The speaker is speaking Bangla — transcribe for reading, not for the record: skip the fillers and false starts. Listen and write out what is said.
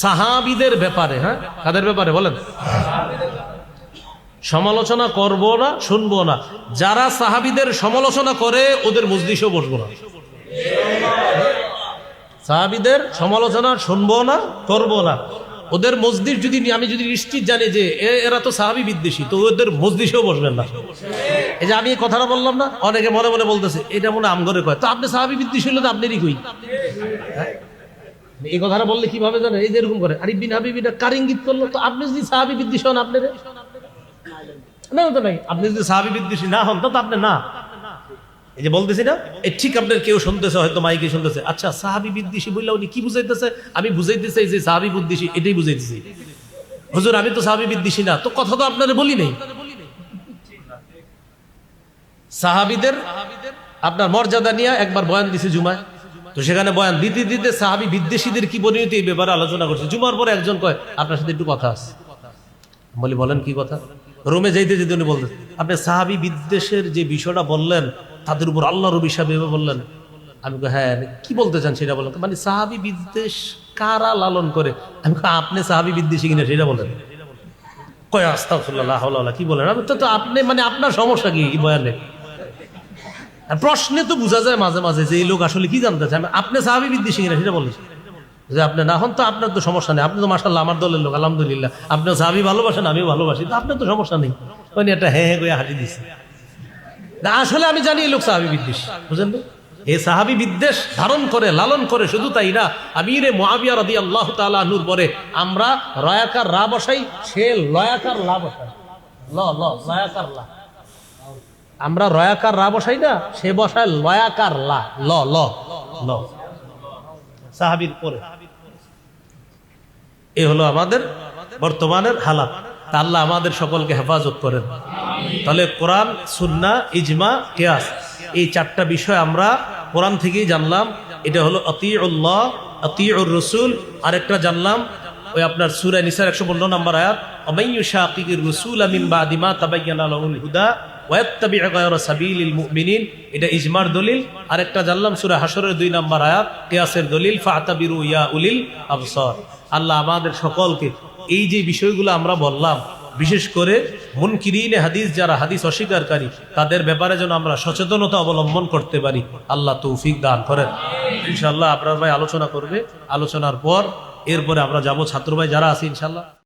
সাহাবীদের ব্যাপারে, হ্যাঁ কাদের ব্যাপারে বলেন, সমালোচনা করব না, শুনবো না। যারা সাহাবীদের সমালোচনা করে ওদের মজলিসেও বসবো না। সাহাবীদের সমালোচনা শুনবো না, করবো না। ওদের মজলিস যদি আমি যদি নিশ্চিত জানি যে এরা তো সাহাবী বিদ্বেষী, তো ওদের মজলিসেও বসবেন না। এই যে আমি এই কথাটা বললাম না, অনেকে মনে মনে বলতেছে এটা মনে আমগরে কয়, তো আপনি সাহাবী বিদ্বেষী হলে তো আপনারই কই। এই কথাটা বললে কিভাবে জানেন? এই যে এরকম করে আরিফ বিন হাবিব এটা কার ইঙ্গিত করলো, তো আপনি যদি সাহাবী বিদ্বেষী হন আপনার না, তো নাই, আপনি যদি সাহাবী বিদ্বেষী না হন তো আপনি না। এই যে বলতেছি না, এই ঠিক আপনার কেউ শুনতেছে, হয়তো মাইকে শুনতেছে, আচ্ছা সাহাবী বিদ্বেষী বললে উনি কি বুঝাইতেছে? আমি বুঝাইতেছি যে সাহাবী বিদ্বেষী, এটাই বুঝাইতেছি। হুজুর আমি তো সাহাবী বিদ্বেষী না, তো কথা তো আপনারা বলি নাই। সাহাবীদের আপনার মর্যাদা নিয়ে একবার বয়ান দিছে জুমায়, তো সেখানে বয়ান দিতে দিতে সাহাবী বিদ্বেষীদের কি পরিণতি এই ব্যাপারে আলোচনা করছে। জুমার পরে একজন কয় আপনার সাথে একটু কথা আছে। বলি বলেন কি কথা? রোমে যাইতে যেতে উনি বলতেন, আপনি সাহাবী বিদ্বেষের যে বিষয়টা বললেন, তাদের উপর আল্লাহর অভিশাপ এভাবে বললেন। আমি হ্যাঁ কি বলতে চান সেটা বলেন। মানে সাহাবী বিদ্বেষ কারা লালন করে? আমি আপনি সাহাবী বিদ্বেষী কিনা সেটা বলেন। কয় আস্তাগফিরুল্লাহ কি বলেন? আমি তো আপনি মানে আপনার সমস্যা কি বয়ানে? প্রশ্নে তো বোঝা যায় মাঝে মাঝে যে এই লোক আসলে কি জানতে চায়। আপনি সাহাবী বিদ্বেষী কিনা সেটা বলেন। যে আপনি না হন তো আপনার তো সমস্যা নেই, আপনি তো মাশাআল্লাহ আমার দলের লোক, আলহামদুলিল্লাহ, আপনি সাহাবী ভালোবাসেন, আমিও ভালোবাসি, তো আপনার তো সমস্যা নেই। উনি একটা হ্যাঁ হ্যাঁ করে হাঁটি দিচ্ছে। না আসলে আমি জানি এই লোক সাহাবী বিদ্বেষ, বুঝলেন তো? এই সাহাবী বিদ্বেষ ধারণ করে লালন করে। শুধু তাই না, আমিরে মুআবিয়া রাদিয়াল্লাহু তাআলা আনহুর পরে আমরা রয়াকার রা বসাই, সে লয়াকার লা বসায়। লয়াকার লা, আমরা রয়াকার রা বসাই না, সে বসায় লয়াকার লা, ল ল ল সাহাবীর পরে। এ হলো আমাদের বর্তমানের হালাত। আল্লাহ আমাদের সকলকে হেফাজত করেন। তাহলে কোরআন, সুন্নাহ, ইজমা, কিয়াস, এই চারটা বিষয় আমরা কোরআন থেকেই জানলাম। এটা হলো আতিউল্লাহ, আতিউর রাসূল। আরেকটা জানলাম ওই আপনার সূরা নিসার 115 নম্বর আয়াত, আমাইয়ুশাকিকির রাসূল মিন বাদি মা তাবায়্যানা লাহুল হুদা ওয়া ইয়াত্তাবি' গায়রা সাবিলিল মুমিনিন, এটা ইজমার দলিল। আরেকটা জানলাম সূরা হাশরের 2 নম্বর আয়াত, কিয়াসের দলিল, ফাতাবিরু ইয়া উলিল আবসার। আল্লাহ আমাদের সকলকে এই যে বিষয়গুলো আমরা বললাম, বিশেষ করে মুনকিরিনে হাদিস, যারা হাদিস অস্বীকারী, তাদের ব্যাপারে যেন আমরা সচেতনতা অবলম্বন করতে পারি। আল্লাহ তৌফিক দান করেন। ইনশাআল্লাহ আপনার ভাই আলোচনা করবে, আলোচনার পর এরপরে আমরা যাব ছাত্র ভাই যারা আছে ইনশাআল্লাহ।